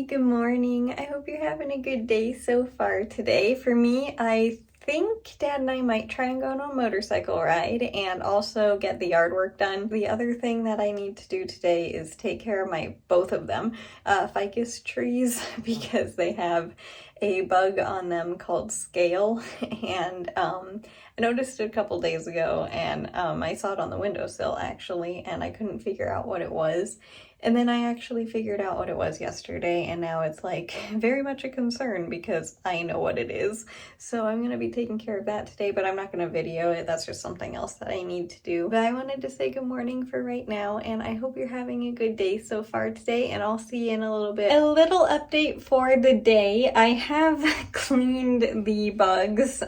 good morning. I hope you're having a good day so far today. For me, I think Dad and I might try and go on a motorcycle ride and also get the yard work done. The other thing that I need to do today is take care of both of them, ficus trees, because they have a bug on them called scale, and I noticed it a couple days ago, and I saw it on the windowsill actually, and I couldn't figure out what it was. And then I actually figured out what it was yesterday, and now it's like very much a concern because I know what it is. So I'm going to be taking care of that today, but I'm not going to video it. That's just something else that I need to do. But I wanted to say good morning for right now, and I hope you're having a good day so far today, and I'll see you in a little bit. A little update for the day. I have cleaned the bugs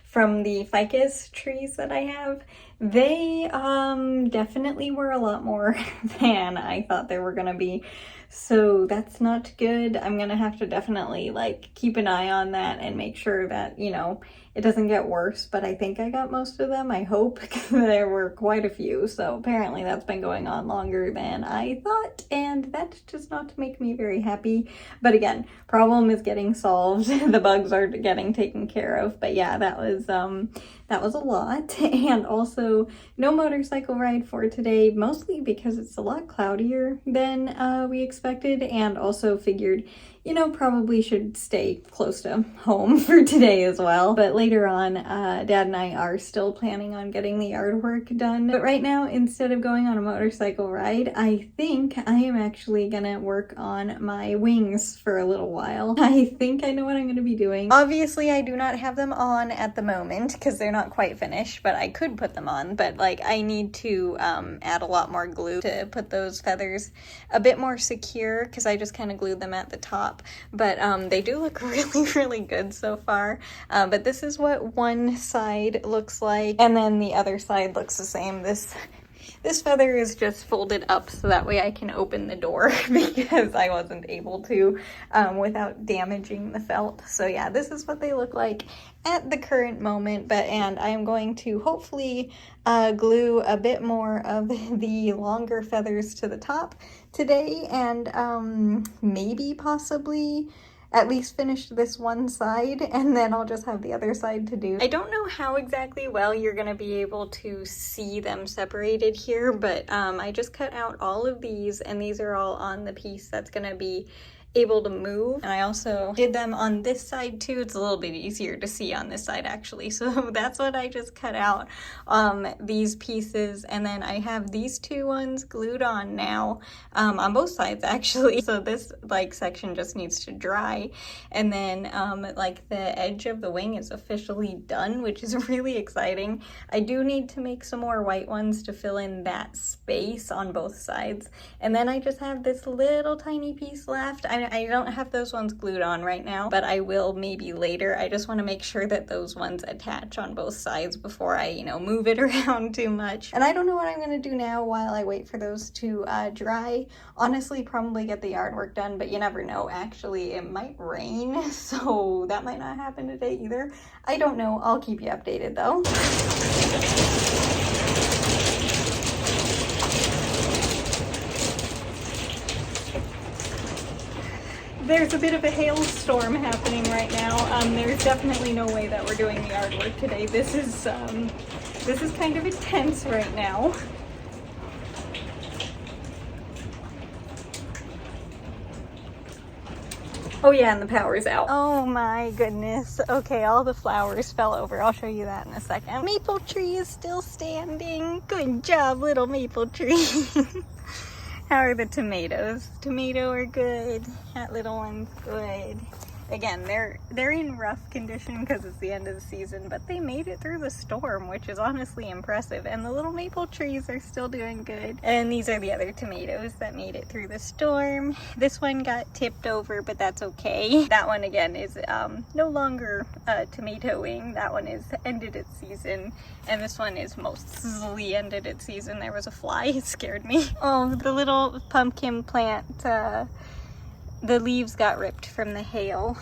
from the ficus trees that I have. They definitely were a lot more than I thought they were gonna be, so that's not good. I'm gonna have to definitely like keep an eye on that and make sure that, you know, it doesn't get worse, but I think I got most of them, I hope, because there were quite a few, so apparently that's been going on longer than I thought, and that's just not to make me very happy. But again, problem is getting solved. The bugs are getting taken care of, but yeah, that was a lot. And also no motorcycle ride for today, mostly because it's a lot cloudier than we expected, and also figured, you know, probably should stay close to home for today as well. But later on, Dad and I are still planning on getting the yard work done. But right now, instead of going on a motorcycle ride, I think I am actually gonna work on my wings for a little while. I think I know what I'm gonna be doing. Obviously, I do not have them on at the moment because they're not quite finished, but I could put them on. But like, I need to add a lot more glue to put those feathers a bit more secure because I just kind of glued them at the top. But they do look really good so far. But this is what one side looks like, and then the other side looks the same. This feather is just folded up so that way I can open the door because I wasn't able to without damaging the felt. So yeah, this is what they look like at the current moment, and I'm going to hopefully glue a bit more of the longer feathers to the top today, and maybe possibly at least finish this one side, and then I'll just have the other side to do. I don't know how exactly well you're gonna be able to see them separated here, but I just cut out all of these, and these are all on the piece that's gonna be able to move. And I also did them on this side too. It's a little bit easier to see on this side actually. So that's what I just cut out, these pieces. And then I have these two ones glued on now, on both sides actually. So this like section just needs to dry. And then like the edge of the wing is officially done, which is really exciting. I do need to make some more white ones to fill in that space on both sides. And then I just have this little tiny piece left. I don't have those ones glued on right now, but I will maybe later. I just want to make sure that those ones attach on both sides before I, you know, move it around too much. And I don't know what I'm going to do now while I wait for those to dry. Honestly, probably get the yard work done, but you never know. Actually, it might rain, so that might not happen today either. I don't know. I'll keep you updated though. There's a bit of a hailstorm happening right now. There's definitely no way that we're doing the yard work today. This is kind of intense right now. Oh yeah, and the power's out. Oh my goodness. Okay, all the flowers fell over. I'll show you that in a second. Maple tree is still standing. Good job, little maple tree. How are the tomatoes? Tomato are good. That little one's good. Again, they're in rough condition because it's the end of the season, but they made it through the storm, which is honestly impressive. And the little maple trees are still doing good. And these are the other tomatoes that made it through the storm. This one got tipped over, but that's okay. That one again is no longer tomatoing. That one is ended its season, and this one is mostly ended its season. There was a fly, it scared me. Oh, the little pumpkin plant. The leaves got ripped from the hail.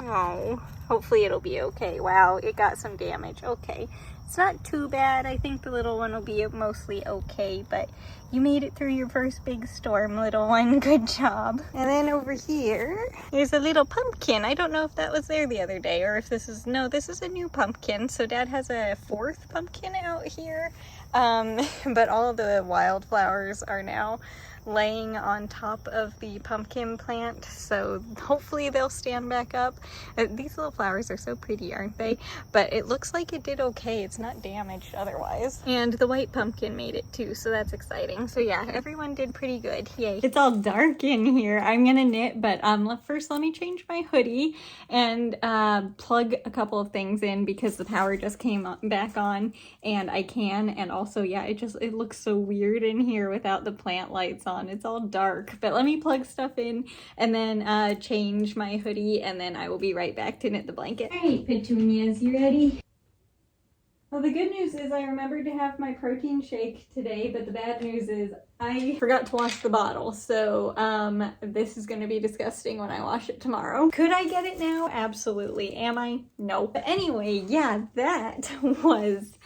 Oh, hopefully it'll be okay. Wow, it got some damage. Okay, It's not too bad. I think the little one will be mostly okay, but you made it through your first big storm, little one. Good job. And then over here, there's a little pumpkin. I don't know if that was there the other day or if this is, no, this is a new pumpkin. So Dad has a 4th pumpkin out here. But all of the wildflowers are now laying on top of the pumpkin plant, so hopefully they'll stand back up. These little flowers are so pretty, aren't they? But it looks like it did okay. It's not damaged otherwise. And the white pumpkin made it too, so that's exciting. So yeah, everyone did pretty good. Yay. It's all dark in here. I'm gonna knit, but first let me change my hoodie and plug a couple of things in because the power just came back on, and I can. And also, yeah, it looks so weird in here without the plant lights on. It's all dark, but let me plug stuff in and then change my hoodie, and then I will be right back to knit the blanket. All right, petunias, you ready? Well, the good news is I remembered to have my protein shake today, but the bad news is I forgot to wash the bottle, so this is going to be disgusting when I wash it tomorrow. Could I get it now? Absolutely. Am I? No. But anyway, yeah, that was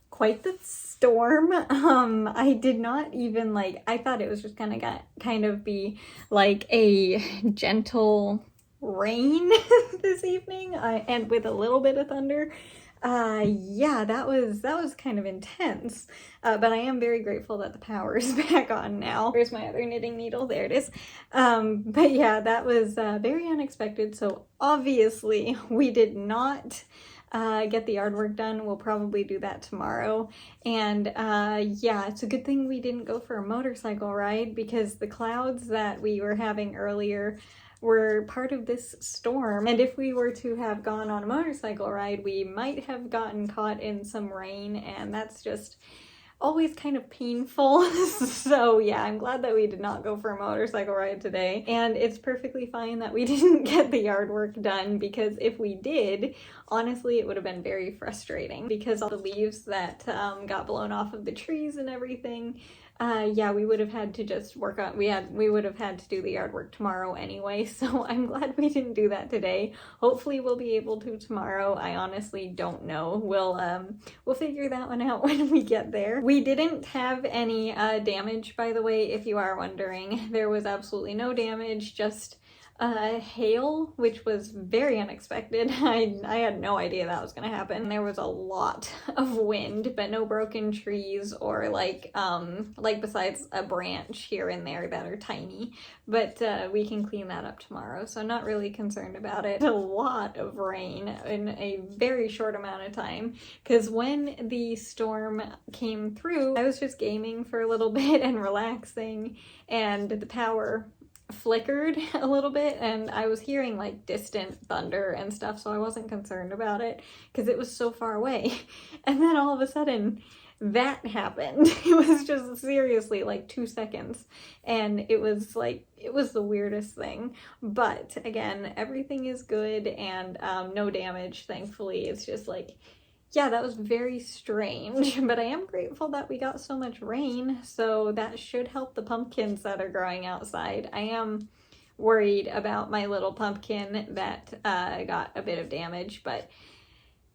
quite the storm. I did not even I thought it was just gonna kind of be like a gentle rain this evening, and with a little bit of thunder. Yeah, that was kind of intense, but I am very grateful that the power is back on now. There's my other knitting needle, there it is. But yeah, that was very unexpected, so obviously we did not get the yard work done. We'll probably do that tomorrow. And yeah, it's a good thing we didn't go for a motorcycle ride, because the clouds that we were having earlier were part of this storm. And if we were to have gone on a motorcycle ride, we might have gotten caught in some rain, and that's just always kind of painful. So yeah, I'm glad that we did not go for a motorcycle ride today, and it's perfectly fine that we didn't get the yard work done, because if we did, honestly, it would have been very frustrating, because all the leaves that got blown off of the trees and everything, yeah, we would have had to just work on, we would have had to do the yard work tomorrow anyway, so I'm glad we didn't do that today. Hopefully we'll be able to tomorrow. I honestly don't know. We'll figure that one out when we get there. We didn't have any damage, by the way, if you are wondering. There was absolutely no damage, just hail, which was very unexpected. I had no idea that was gonna happen. There was a lot of wind, but no broken trees or like besides a branch here and there that are tiny, but we can clean that up tomorrow, so not really concerned about it. A lot of rain in a very short amount of time, because when the storm came through, I was just gaming for a little bit and relaxing, and the power flickered a little bit, and I was hearing like distant thunder and stuff, so I wasn't concerned about it because it was so far away. And then all of a sudden that happened. It was just seriously like 2 seconds, and it was the weirdest thing. But again, everything is good, and no damage, thankfully. It's just like, yeah, that was very strange, but I am grateful that we got so much rain, so that should help the pumpkins that are growing outside. I am worried about my little pumpkin that got a bit of damage, but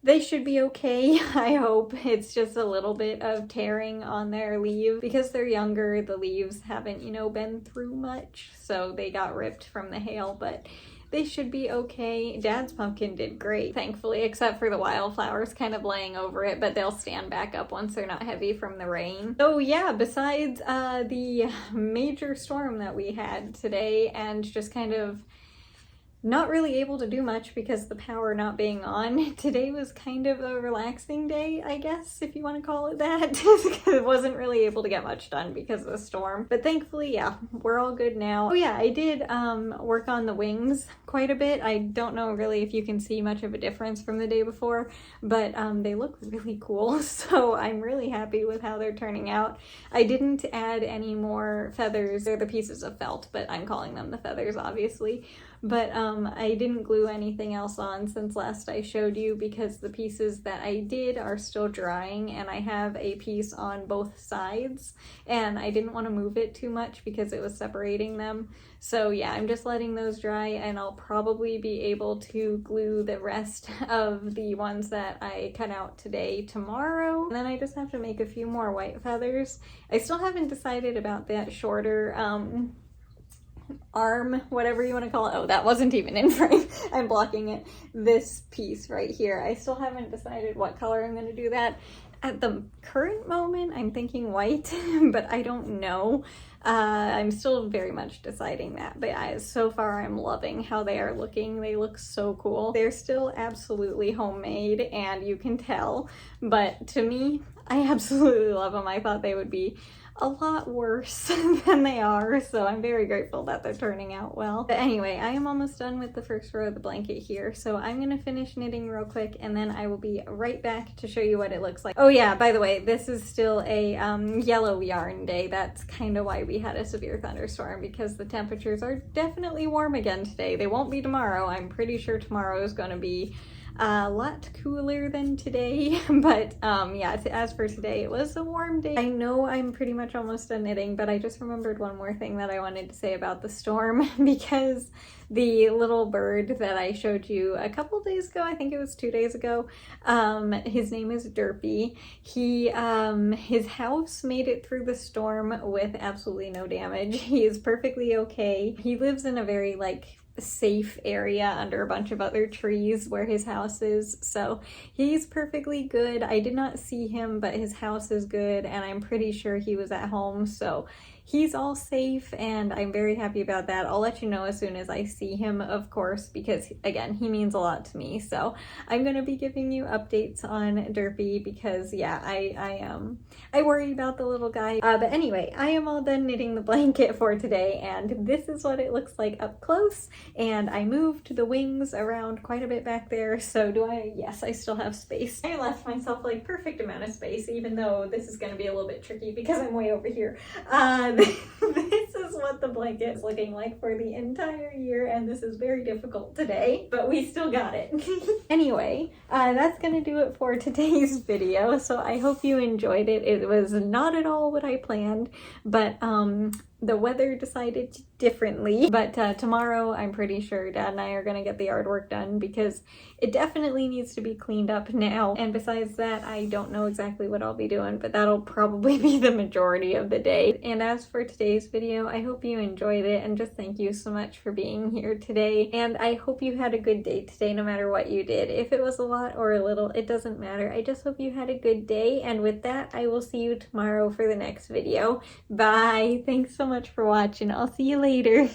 they should be okay, I hope. It's just a little bit of tearing on their leaves. Because they're younger, the leaves haven't, been through much, so they got ripped from the hail, but they should be okay. Dad's pumpkin did great, thankfully, except for the wildflowers kind of laying over it, but they'll stand back up once they're not heavy from the rain. So yeah, besides the major storm that we had today, and just kind of not really able to do much because the power not being on, today was kind of a relaxing day, I guess, if you want to call it that. I wasn't really able to get much done because of the storm, but thankfully, yeah, we're all good now. Oh yeah, I did work on the wings quite a bit. I don't know really if you can see much of a difference from the day before, but they look really cool, so I'm really happy with how they're turning out. I didn't add any more feathers. They're the pieces of felt, but I'm calling them the feathers, obviously. But I didn't glue anything else on since last I showed you because the pieces that I did are still drying, and I have a piece on both sides and I didn't want to move it too much because it was separating them. So yeah, I'm just letting those dry, and I'll probably be able to glue the rest of the ones that I cut out today tomorrow. And then I just have to make a few more white feathers. I still haven't decided about that shorter arm, whatever you want to call it. Oh, that wasn't even in frame. I'm blocking it. This piece right here. I still haven't decided what color I'm going to do that. At the current moment, I'm thinking white, but I don't know. I'm still very much deciding that, but so far I'm loving how they are looking. They look so cool. They're still absolutely homemade, and you can tell, but to me, I absolutely love them. I thought they would be a lot worse than they are, so I'm very grateful that they're turning out well. But anyway, I am almost done with the first row of the blanket here, so I'm gonna finish knitting real quick, and then I will be right back to show you what it looks like. Oh yeah, by the way, this is still a yellow yarn day. That's kind of why we had a severe thunderstorm, because the temperatures are definitely warm again today. They won't be tomorrow. I'm pretty sure tomorrow is gonna be a lot cooler than today, but yeah, as for today, it was a warm day. I know I'm pretty much almost done knitting, but I just remembered one more thing that I wanted to say about the storm, because the little bird that I showed you a couple days ago, I think it was 2 days ago, his name is Derpy. His house made it through the storm with absolutely no damage. He is perfectly okay. He lives in a very safe area under a bunch of other trees where his house is, so he's perfectly good. I did not see him, but his house is good, and I'm pretty sure he was at home, so he's all safe, and I'm very happy about that. I'll let you know as soon as I see him, of course, because again, he means a lot to me. So I'm gonna be giving you updates on Derpy, because yeah, I worry about the little guy. But anyway, I am all done knitting the blanket for today, and this is what it looks like up close. And I moved the wings around quite a bit back there, so yes, I still have space. I left myself perfect amount of space, even though this is gonna be a little bit tricky because I'm way over here. This is what the blanket is looking like for the entire year, and this is very difficult today, but we still got it. Anyway, that's gonna do it for today's video, so I hope you enjoyed it. It was not at all what I planned, but the weather decided differently. But tomorrow, I'm pretty sure Dad and I are gonna get the artwork done, because it definitely needs to be cleaned up now. And besides that, I don't know exactly what I'll be doing, but that'll probably be the majority of the day. And as for today's video, I hope you enjoyed it, and just thank you so much for being here today. And I hope you had a good day today, no matter what you did. If it was a lot or a little, it doesn't matter. I just hope you had a good day. And with that, I will see you tomorrow for the next video. Bye! Thanks so much for watching. I'll see you later.